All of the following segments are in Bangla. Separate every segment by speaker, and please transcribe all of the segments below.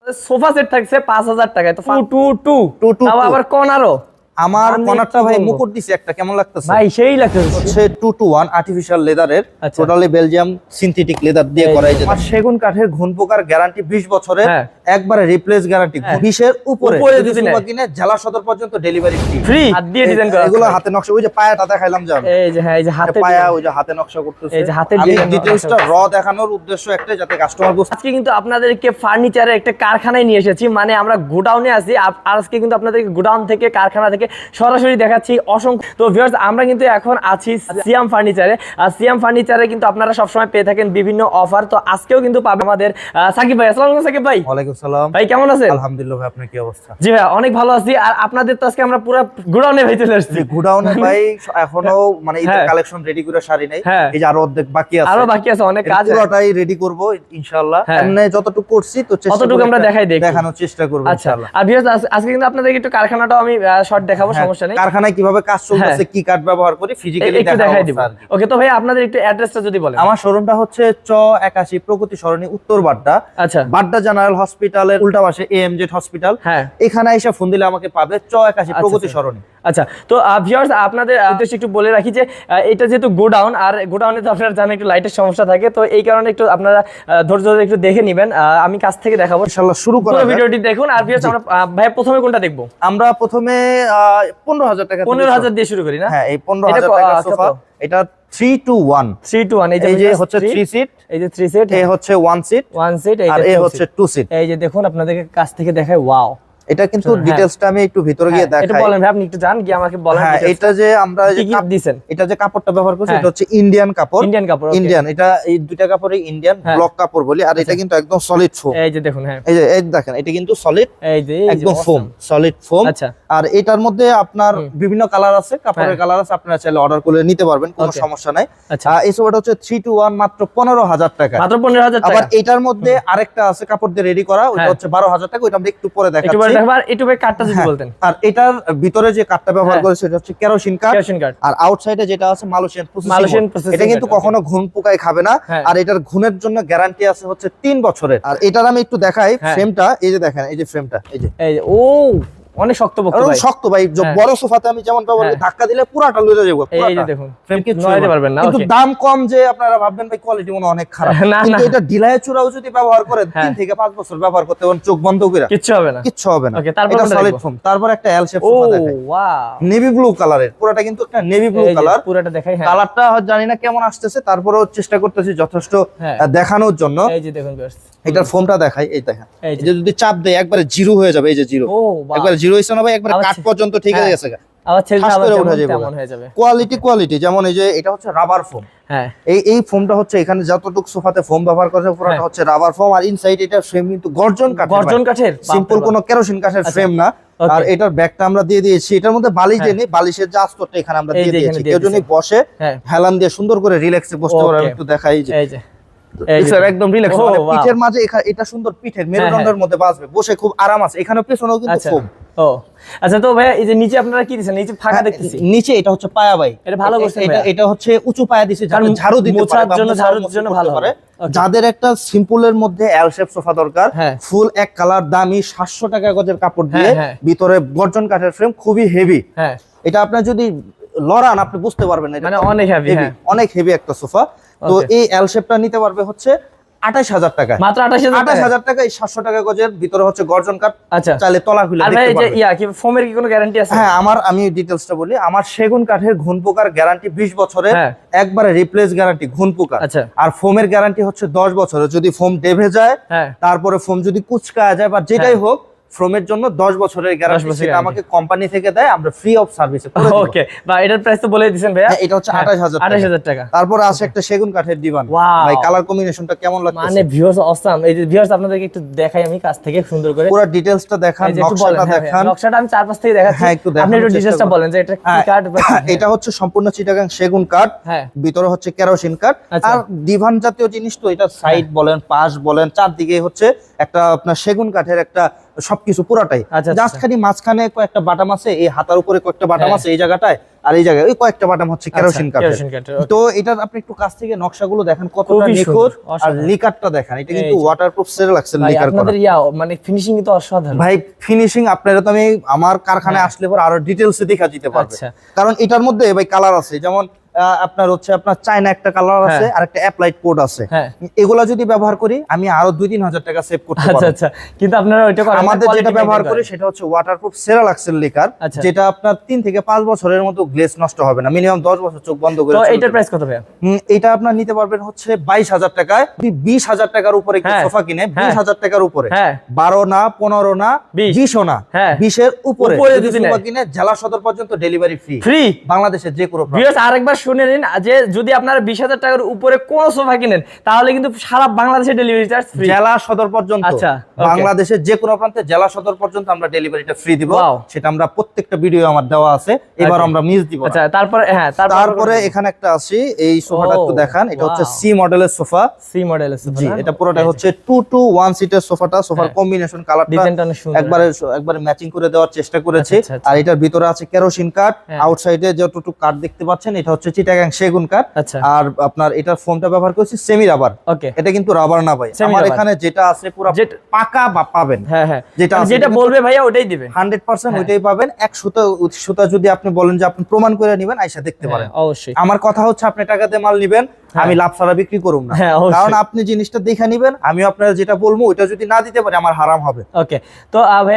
Speaker 1: সোফা সেট থাকছে 5000 টাকায়, তো 222 তাও আবার কর্নারও।
Speaker 2: আমার কর্নারটা ভাই মুকুট দিছে একটা, কেমন লাগতেছে
Speaker 1: ভাই? সেই লাগতেছে।
Speaker 2: হচ্ছে 221 আর্টিফিশিয়াল লেদারের,
Speaker 1: আচ্ছা।
Speaker 2: টোটালি বেলজিয়াম সিনথেটিক লেদার দিয়ে করা। এই যে সেগুন কাঠের ঘুণ পোকার গ্যারান্টি 20 বছরের, একবারে রিপ্লেস গ্যারান্টি। 20 এর উপরে যদি সোফা কিনে জেলা সদর পর্যন্ত ডেলিভারি
Speaker 1: ফ্রি। হাত দিয়ে ডিজাইন করা,
Speaker 2: এগুলো হাতে নকশা। ওই যে পায়াটা দেখাইলাম যে আমি,
Speaker 1: এই যে হ্যাঁ, এই যে হাতে
Speaker 2: পায়া, ওই যে হাতে নকশা করতেছে।
Speaker 1: এই যে হাতে
Speaker 2: আমি ডিটেইলসটা র দেখানোর উদ্দেশ্য একটাই, যাতে কাস্টমার বুঝতে।
Speaker 1: আজকে কিন্তু আপনাদেরকে ফার্নিচারের একটা কারখানায় নিয়ে এসেছি, মানে আমরা গোডাউনে আছি। আজকে কিন্তু আপনাদেরকে গোডাউন থেকে, কারখানা থেকে সরাসরি দেখাচ্ছি অসংখ্য। তো ভিউয়ার্স, আমরা কিন্তু এখন আছি সিয়াম ফার্নিচারে। আর সিয়াম ফার্নিচারে কিন্তু আপনারা সবসময় পেয়ে থাকেন বিভিন্ন অফার। তো আজকেও কিন্তু পাবে আমাদের সাকিব ভাই। আসসালামু আলাইকুম সাকিব ভাই।
Speaker 2: ওয়ালাইকুম সালাম
Speaker 1: ভাই, কেমন আছেন?
Speaker 2: আলহামদুলিল্লাহ ভাই, আপনার কি অবস্থা?
Speaker 1: জি ভাই, অনেক ভালো আছি। আর আপনাদের তো আজকে আমরা পুরো গোডাউনে ভাই চলে আসছি।
Speaker 2: গোডাউনে ভাই এখনো মানে ঈদের কালেকশন রেডি করে সারি নাই। এই যে আরো অর্ধেক বাকি আছে,
Speaker 1: আরো বাকি আছে, অনেক কাজ।
Speaker 2: পুরোটাই রেডি করব ইনশাআল্লাহ। এমনি যতটুকু করছি তো
Speaker 1: ততটুকু আমরা দেখানোর
Speaker 2: চেষ্টা করব
Speaker 1: ইনশাআল্লাহ। আর ভিউয়ার্স, আজকে কিন্তু আপনাদেরকে একটু কারখানাটাও আমি শর্ট দেখাবো, সমস্যা নেই।
Speaker 2: কারখানায় কিভাবে কাজ চলতেছে, কি কাঠ ব্যবহার করি ফিজিক্যালি
Speaker 1: দেখাই দিব। ওকে, তো ভাই আপনাদের একটু অ্যাড্রেসটা যদি বলেন।
Speaker 2: আমার শোরুমটা হচ্ছে চ 81 প্রগতি সরণি, উত্তর বাড্ডা।
Speaker 1: আচ্ছা।
Speaker 2: বাড্ডা জেনারেল হসপিটালের উল্টা পাশে এএমজেড হসপিটাল। এখানে এসে ফোন দিলে আমাকে পাবে, চ 81 প্রগতি সরণি।
Speaker 1: আচ্ছা, তো ভিউয়ার্স, আপনাদের উদ্দেশ্যে একটু বলে রাখি যে এটা যেহেতু গোডাউন, আর গোডাউনে তো আপনারা জানেন একটু লাইটের সমস্যা থাকে, তো এই কারণে একটু আপনারা ধৈর্য ধরে একটু দেখে নেবেন। আমি কাছ থেকে দেখাবো
Speaker 2: ইনশাআল্লাহ। শুরু করা যাক,
Speaker 1: ভিডিওটি দেখুন। আর ভিউয়ার্স, আমরা ভাই প্রথমে কোনটা দেখবো?
Speaker 2: আমরা প্রথমে 15000 টাকা,
Speaker 1: 15000 দিয়ে শুরু করি না?
Speaker 2: হ্যাঁ, এই 15000 টাকা সোফা। এটা 321
Speaker 1: এই
Speaker 2: যে হচ্ছে 3 সিট,
Speaker 1: এই যে 3 সিট,
Speaker 2: এই হচ্ছে 1 সিট,
Speaker 1: আর
Speaker 2: এই হচ্ছে 2 সিট।
Speaker 1: এই যে দেখুন, আপনাদেরকে কাছ থেকে দেখাই। ওয়াও,
Speaker 2: এটা কিন্তু ডিটেইলসটা আমি একটু ভিতরে গিয়ে দেখাই।
Speaker 1: এটা বলেন ভাই, আপনি একটু জান গিয়ে আমাকে বলেন।
Speaker 2: হ্যাঁ, এটা যে আমরা যে কাপ দিবেন, এটা যে কাপড়টা ব্যবহার করছি, এটা হচ্ছে ইন্ডিয়ান কাপড়। ইন্ডিয়ান, এটা এই দুইটা কাপড়ই ইন্ডিয়ান ব্লক কাপড় বলি। আর এটা কিন্তু একদম সলিড ফোম।
Speaker 1: এই যে দেখুন, হ্যাঁ,
Speaker 2: এই দেখেন, এটা কিন্তু সলিড,
Speaker 1: এই যে
Speaker 2: একদম ফোম, সলিড ফোম।
Speaker 1: আচ্ছা।
Speaker 2: আর এটার মধ্যে আপনার বিভিন্ন কালার আছে, কাপড়ের কালার আছে, আপনারা চাইলে অর্ডার করে নিতে পারবেন, কোনো সমস্যা নাই। এই সোফাটা হচ্ছে 321 মাত্র 15000 টাকা।
Speaker 1: মাত্র 15000 টাকা।
Speaker 2: আবার এটার মধ্যে আরেকটা আছে কাপড় দিয়ে রেডি করা, ওটা হচ্ছে 12000 টাকা। ওটা আমরা একটু পরে দেখাচ্ছি।
Speaker 1: বলতেন।
Speaker 2: আর এটার ভিতরে যে কাঠটা ব্যবহার করেছে সেটা হচ্ছে কেরোসিন কাঠ। আর আউটসাইডে যেটা আছে মালয়েশিয়ান প্রসেসিং। এটা কিন্তু কখনো ঘুণ পোকায় খাবে না। আর এটার ঘুণের জন্য গ্যারান্টি আছে হচ্ছে 3 বছরের। আর এটার আমি একটু দেখাই ফ্রেমটা। এই যে দেখেন, এই যে ফ্রেমটা, এই যে
Speaker 1: ও অনেক শক্ত ভাই,
Speaker 2: শক্ত ভাই। বড় সোফাতে আমি যেমন ব্যবহার করি, ধাক্কা দিলে পুরাটা লয়ে যাবে।
Speaker 1: এই যে দেখুন, ফ্রেম কি নড়াইতে পারবেন না।
Speaker 2: কিন্তু দাম কম, যে আপনারা ভাববেন ভাই কোয়ালিটি মনে অনেক খারাপ, কিন্তু এটা ঢিলায় চূড়াও যদি ব্যবহার করেন 3 থেকে 5 বছর ব্যবহার করতে পারেন, চোখ বন্ধ করে কিচ্ছু হবে না। এটা সলিড ফোম। তারপর একটা এল শেপ সোফা দেখাই। ওয়াও, নেভি ব্লু কালারের, পুরোটা কিন্তু একটা নেভি ব্লু কালার।
Speaker 1: পুরোটা দেখাই।
Speaker 2: কালারটা জানি না কেমন আসতেছে, তারপরেও চেষ্টা করতেছি যথেষ্ট দেখানোর জন্য।
Speaker 1: এই যে দেখুন,
Speaker 2: এটার ফোমটা দেখাই। এই দেখেন, এই যে যদি চাপ দেয় একবারে জিরো হয়ে যাবে। এই যে জিরো, একবারে জিরো হইছে না ভাই, একবারে কাট পর্যন্ত ঠিক হয়ে গেছে,
Speaker 1: আবার হয়ে যাবে।
Speaker 2: কোয়ালিটি যেমন এই যে এটা হচ্ছে রাবার ফোম। হ্যাঁ, এই ফোমটা হচ্ছে এখানে যতটুকু সোফাতে ফোম ব্যবহার করা হয় পুরোটা হচ্ছে রাবার ফোম। আর ইনসাইড এটা ফ্রেম কিন্তু গর্জন কাঠের, সিম্পল কোনো কেরোসিন কাঠের ফ্রেম না। আর এটার ব্যাগটা আমরা দিয়ে দিয়েছি। এটার মধ্যে বালিশ দেয়নি, বালিশের যে আস্তরটা এখানে আমরা দিয়ে দিয়েছি। কেউ যদি বসে হেলান দিয়ে সুন্দর করে রিল্যাক্সে বসতে পারে। একটু দেখাই যে একদম রিল্যাক্স, মানে পিঠের মাঝে এটা সুন্দর পিঠের মেরুদণ্ডের মধ্যে বাজবে, বসে খুব আরাম আছে। এখানে পেছনেও কিন্তু ফোম।
Speaker 1: আচ্ছা, তো ভাই এই যে নিচে আপনারা কি দিবেন? নিচে ফাঁকা দেখতেছি।
Speaker 2: নিচে এটা হচ্ছে পায়া ভাই,
Speaker 1: এটা ভালো করছেন।
Speaker 2: এটা হচ্ছে উঁচু পায়া দিছে, যাতে ঝাড়ু দিতে পারে,
Speaker 1: ঝাড়ুর জন্য ভালো হবে।
Speaker 2: যাদের একটা সিম্পলের মধ্যে এল শেপ সোফা দরকার, ফুল এক কালার, দামি 700 টাকা গজের কাপড় দিয়ে, ভিতরে গর্জন কাঠের ফ্রেম, খুবই হেভি। এটা আপনার যদি লড়ান আপনি বুঝতে পারবেন না, মানে অনেক হেভি, অনেক হেভি একটা সোফা। তো এই এল শেপটা নিতে পারবে হচ্ছে 28000 টাকা, মাত্র 28000 টাকা। এই 700 টাকা গজের ভিতরে হচ্ছে গর্জন কাঠ। আচ্ছা, চাইলে তলা খুলে দেখতে পারবেন। আর ভাই এই যে ফোমের কি কোনো গ্যারান্টি আছে? হ্যাঁ, আমি ডিটেইলসটা বলি। আমার সেগুন কাঠের ঘুণ পোকার গ্যারান্টি 20 বছরের, একবারে রিপ্লেস গ্যারান্টি ঘুণ পোকা। আর ফোমের গ্যারান্টি হচ্ছে 10 বছরের। যদি ফোম ডেভে যায়, তারপরে ফোম যদি কুচকায় যায় বা যেটাই হোক, ফ্রমের জন্য 10 বছরের গ্যারান্টি। সেটা আমাকে কোম্পানি থেকে দেয়, আমরা ফ্রি অফ সার্ভিসে করে দেব। ওকে, বা এটার প্রাইস তো বলে দিয়েছেন ভাইয়া। এটা হচ্ছে 28000 টাকা। তারপর আছে একটা সেগুন কাঠের দিবান। ভাই কালার কম্বিনেশনটা কেমন লাগছে? মানে
Speaker 1: ভিউয়ার্স অসাম। এই যে ভিউয়ার্স, আপনাদেরকে একটু দেখাই আমি কাছ থেকে সুন্দর করে,
Speaker 2: পুরো ডিটেইলসটা দেখান, নকশাটা দেখান।
Speaker 1: নকশাটা আমি চারপাশ থেকে দেখাচ্ছি। আপনি একটু ডিটেইলসটা বলেন যে এটা কি কাঠ?
Speaker 2: এটা হচ্ছে সম্পূর্ণ চিটাগাং সেগুন কাঠ, ভিতরে হচ্ছে কেরোসিন কাঠ। আর দিভান জাতীয় জিনিস তো, এটা সাইড বলেন, পাশ বলেন, চারদিকে হচ্ছে একটা আপনার সেগুন কাঠের একটা সবকিছু পুরাটাই।
Speaker 1: আচ্ছা,
Speaker 2: জাস্ট খালি মাঝখানে কয়েকটা বাটাম আছে, এই হাতার উপরে কয়েকটা বাটাম আছে এই জায়গাটায়, আর এই জায়গায় ওই কয়েকটা বাটাম হচ্ছে কেরোসিন কাঠের। তো এটা আপনি একটু কাছ থেকে নকশাগুলো দেখেন কতটা নিখুঁত, আর লিকারটা দেখেন, এটা কিন্তু ওয়াটারপ্রুফ সেরালাক্সের লিকার করা।
Speaker 1: আপনাদের মানে ফিনিশিং কিন্তু অসাধারণ
Speaker 2: ভাই। ফিনিশিং আপনারা তো আমি আমার কারখানায় আসলে পর আরো ডিটেইলসে দেখা দিতে পারবে, কারণ এটার মধ্যে ভাই কালার আছে, যেমন আপনার হচ্ছে আপনার চায়না একটা কালার আছে আর একটা অ্যাপ্লাইড কোড আছে। এগুলা যদি ব্যবহার করি আমি আরো 2-3 হাজার টাকা সেভ করতে পারবো।
Speaker 1: আচ্ছা আচ্ছা, কিন্তু আপনারা ওইটা করেন,
Speaker 2: আমাদের যেটা ব্যবহার করি সেটা হচ্ছে ওয়াটারপ্রুফ সেরালাক্সের লিকার, যেটা আপনার 3 থেকে 5 বছরের মতো গ্লেজ নষ্ট হবে না, মিনিমাম 10 বছর চোখ বন্ধ করে।
Speaker 1: তো এটার প্রাইস কত ভাই?
Speaker 2: এটা আপনার নিতে পারবেন হচ্ছে 22,000 টাকায়। যদি 20,000 টাকার উপরে সোফা কিনে, 20,000 টাকার উপরে, 12 না 15 না 20ও না, 20 এর উপরে যদি সোফা কিনে জেলা সদর পর্যন্ত ডেলিভারি ফ্রি বাংলাদেশের যে কোনো প্রান্তে।
Speaker 1: ভিউয়ার্স আরেকবার শুনে নিন, যে যদি আপনারা 20,000 টাকার উপরে কোন সোফা কিনেন তাহলে কিন্তু সারা বাংলাদেশে ডেলিভারি চার্জ ফ্রি,
Speaker 2: জেলা সদর পর্যন্ত। আচ্ছা, বাংলাদেশের যে কোনো প্রান্তে জেলা সদর পর্যন্ত আমরা ডেলিভারিটা ফ্রি দিব, সেটা আমরা প্রত্যেকটা ভিডিও আমার দেওয়া আছে, এবার আমরা মিস দিব।
Speaker 1: আচ্ছা, তারপরে
Speaker 2: এখানে একটা আছে, এই সোফাটা একটু দেখান, এটা হচ্ছে সি মডেলের সোফা।
Speaker 1: সি মডেলের সোফা,
Speaker 2: জি, এটা পুরোটা হচ্ছে 2 to 1 সিটের সোফাটা। সোফার কম্বিনেশন কালারটা একবারে ম্যাচিং করে দেওয়ার চেষ্টা করেছি। আর এটার ভিতরে আছে কেরোসিন কাঠ, আউটসাইডে যতটুকু কাঠ দেখতে পাচ্ছেন এটা হচ্ছে চিটাগাং সেগুন কাঠ। আর আপনার এটার ফোমটা ব্যবহার করেছি সেমি রাবার। এটা কিন্তু রাবার না ভাই, আমার এখানে যেটা আছে পুরো পাকা পাবেন। যেটা
Speaker 1: বলবে ভাইয়া ওটাই দিবেন,
Speaker 2: 100% ওইটাই পাবেন। এক সুতা যদি আপনি বলেন যে আপনি প্রমাণ করে নেবেন, আইসা দেখতে পারেন।
Speaker 1: অবশ্যই
Speaker 2: আমার কথা হচ্ছে আপনি টাকাতে মাল নিবেন, আমি লাভ ছাড়া বিক্রি করব না, কারণ আপনি জিনিসটা দেখে নিবেন, আমি আপনারা যেটা বলবো ওইটা যদি না দিতে পারি আমার হারাম হবে।
Speaker 1: ওকে, তো ভাই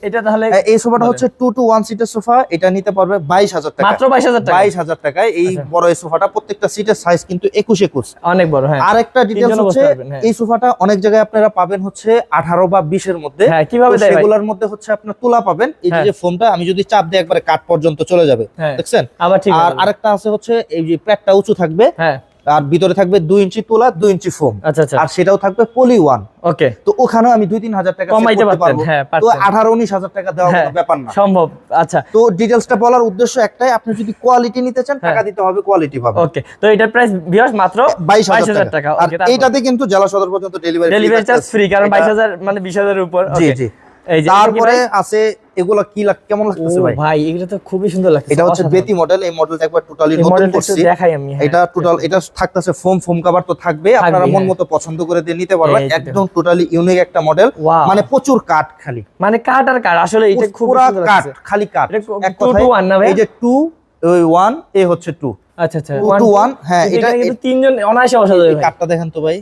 Speaker 1: এটা তাহলে
Speaker 2: এই সোফাটা হচ্ছে 2 to 1 সিটের সোফা, এটা নিতে পারবে 22,000 টাকা,
Speaker 1: মাত্র 22,000
Speaker 2: টাকায়। এই বড় এই সোফাটা প্রত্যেকটা সিটের সাইজ কিন্তু 21
Speaker 1: অনেক বড়।
Speaker 2: আরেকটা ডিটেইলস হচ্ছে এই সোফাটা অনেক জায়গায় আপনারা পাবেন হচ্ছে 18 বা 20 এর মধ্যে।
Speaker 1: কিভাবে দেয় ভাই?
Speaker 2: সেগুলোর মধ্যে হচ্ছে আপনারা তুলা পাবেন, এই যে ফোমটা আমি যদি চাপ দিই একবারে কাট পর্যন্ত চলে যাবে, দেখছেন? আর আরেকটা আছে হচ্ছে এই যে প্যাডটা উঁচু থাকবে, আর ভিতরে থাকবে 2 ইঞ্চি তুলা 2 ইঞ্চি ফোম, আর সেটাও থাকবে পলি 1।
Speaker 1: ওকে,
Speaker 2: তো ওখানেও আমি 2-3 হাজার টাকা
Speaker 1: কমাইতে পারবো।
Speaker 2: তো 18-19 হাজার টাকা দেওয়া কোনো ব্যাপার না,
Speaker 1: সম্ভব। আচ্ছা,
Speaker 2: তো ডিটেইলসটা বলার উদ্দেশ্য একটাই, আপনি যদি কোয়ালিটি নিতে চান টাকা দিতে হবে, কোয়ালিটি পাবেন।
Speaker 1: ওকে, তো এটার প্রাইস ভিউয়ার্স মাত্র 22,000 টাকা।
Speaker 2: আর এইটাতে কিন্তু জেলা সদর পর্যন্ত ডেলিভারি
Speaker 1: চার্জ ফ্রি, কারণ 22,000 মানে 20,000 এর উপর।
Speaker 2: জি জি। তারপরে আছে এগুলা কি কেমন লাগতেছে ভাই?
Speaker 1: ভাই এগুলো তো খুবই সুন্দর লাগতেছে।
Speaker 2: এটা হচ্ছে বেতি মডেল, এই মডেলটা একবার টোটালি নতুন করছি,
Speaker 1: দেখাই আমি।
Speaker 2: এটা টোটাল এটা থাকতেছে ফোম কভার তো থাকবে, আপনারা মন মতো পছন্দ করে দিয়ে নিতে পারবেন। একদম টোটালি ইউনিক একটা মডেল, মানে প্রচুর কাঠ, খালি
Speaker 1: মানে কাঠ আর কাঠ, আসলে এটা খুব সুন্দর
Speaker 2: কাঠ, খালি কাঠ।
Speaker 1: এক কথায় এই যে
Speaker 2: 2 ওই 1 এ হচ্ছে 2।
Speaker 1: আচ্ছা আচ্ছা,
Speaker 2: 2 to 1। হ্যাঁ, এটা
Speaker 1: কিন্তু তিনজন অনায়াসে বসা যাবে।
Speaker 2: কাঠটা দেখেন তো ভাই,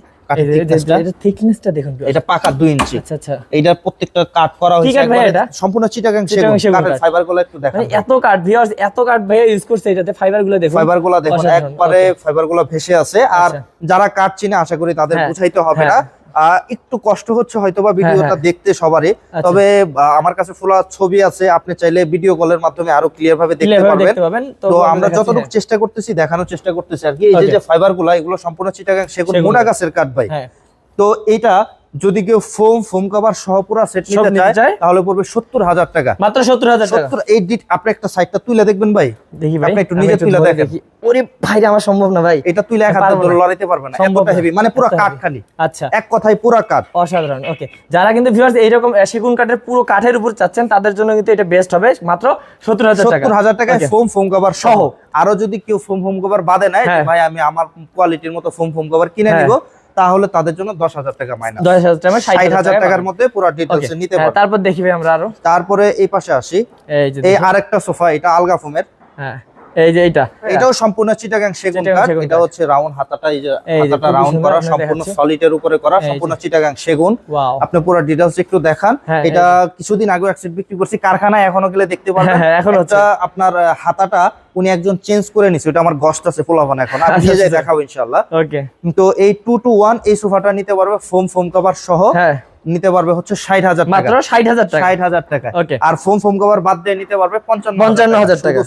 Speaker 1: থিকনেসটা দেখুন,
Speaker 2: এটা পাকা 2 ইঞ্চি।
Speaker 1: আচ্ছা আচ্ছা,
Speaker 2: এইটার প্রত্যেকটা কাট করা হয়েছে একবারে সম্পূর্ণ চিটাগাং সেগুন কাঠের ফাইবারগুলো একটু দেখেন।
Speaker 1: এত কাঠ ভিউয়ার্স, এত কাঠ ভাই ইউজ করছে, এটাতে ফাইবারগুলো দেখুন,
Speaker 2: একবারে ফাইবারগুলো ভেসে আছে। আর যারা কাঠ চিনে আশা করি তাদের বুঝাইতে হবে না, একটু কষ্ট হচ্ছে হয়তোবা ভিডিওটা দেখতে সবারই, তবে আমার কাছে ফুল ছবি আছে, আপনি চাইলে ভিডিও কলের মাধ্যমে আরো ক্লিয়ার ভাবে দেখতে পারবেন। তো আমরা যতটুকু চেষ্টা করতেছি, দেখানোর চেষ্টা করতেছি আর কি। এই যে ফাইবারগুলো, এগুলো সম্পূর্ণ চিটাগাং সেগুন মোটা গাছের কাঠ ভাই। তো এটা যদি কেউ ফোম কভার সহ পুরো সেট নিতে চায় তাহলে পড়বে 70,000 টাকা,
Speaker 1: মাত্র 70,000 টাকা।
Speaker 2: এই আপনি একটা সাইডটা তুলে দেখবেন ভাই,
Speaker 1: দেখি ভাই,
Speaker 2: আপনি একটু নিজে তুলে দেখেন।
Speaker 1: ওরে ভাই, আমার সম্ভব না ভাই,
Speaker 2: এটা তুলে এক হাতে ধরে লড়াইতে পারবে না, এতটা হেভি, মানে পুরো কাঠ খালি।
Speaker 1: আচ্ছা,
Speaker 2: এক কথায় পুরো কাঠ,
Speaker 1: অসাধারণ। ওকে, যারা কিন্তু ভিউয়ার্স এইরকম সেগুন কাঠের পুরো কাঠের উপর চাচ্ছেন তাদের জন্য কিন্তু এটা বেস্ট হবে, মাত্র 70,000 টাকা।
Speaker 2: 70,000 টাকায় ফোম কভার সহ। আরো যদি কেউ ফোম কভার বাদে নেয়, ভাই আমি আমার কোয়ালিটির মতো ফোম কভার কিনে নিব, তাহলে তাদের জন্য 10,000 টাকা মাইনাস,
Speaker 1: 10,000 টাকা,
Speaker 2: 60,000 টাকার মধ্যে পুরো ডিটেইলস নিতে পারবেন।
Speaker 1: তারপর দেখি ভাই আমরা আরো।
Speaker 2: তারপরে এই পাশে আসি, এই আরেকটা সোফা, এটা আলগা ফোমের।
Speaker 1: হ্যাঁ, এই যে
Speaker 2: এটাও সম্পূর্ণ চিটাগাং সেগুন কাঠ। এটা হচ্ছে রাউন্ড হাতাটা, এই যে হাতাটা রাউন্ড করা, সম্পূর্ণ সলিডের উপরে করা, সম্পূর্ণ চিটাগাং সেগুন। আপনি পুরো ডিটেইলস একটু দেখান। এটা কিছুদিন আগে এক সেট বিক্রি করছি কারখানায়, এখনো গেলে দেখতে পারবেন। এটা আপনার হাতাটা উনি একজন চেঞ্জ করে নিছে, ওটা আমার গস্ট আছে পোলাভান, এখন আমি নিয়ে যাই দেখাবো ইনশাআল্লাহ।
Speaker 1: ওকে,
Speaker 2: তো এই 2 to 1 এই সোফাটা নিতে পারবে ফোম কভার সহ, নিতে পারবে হচ্ছে 60,000 টাকা,
Speaker 1: মাত্র 60,000 টাকা।
Speaker 2: 60,000 টাকা। আর ফোম কভার বাদ দিয়ে নিতে পারবে 55,000 টাকা।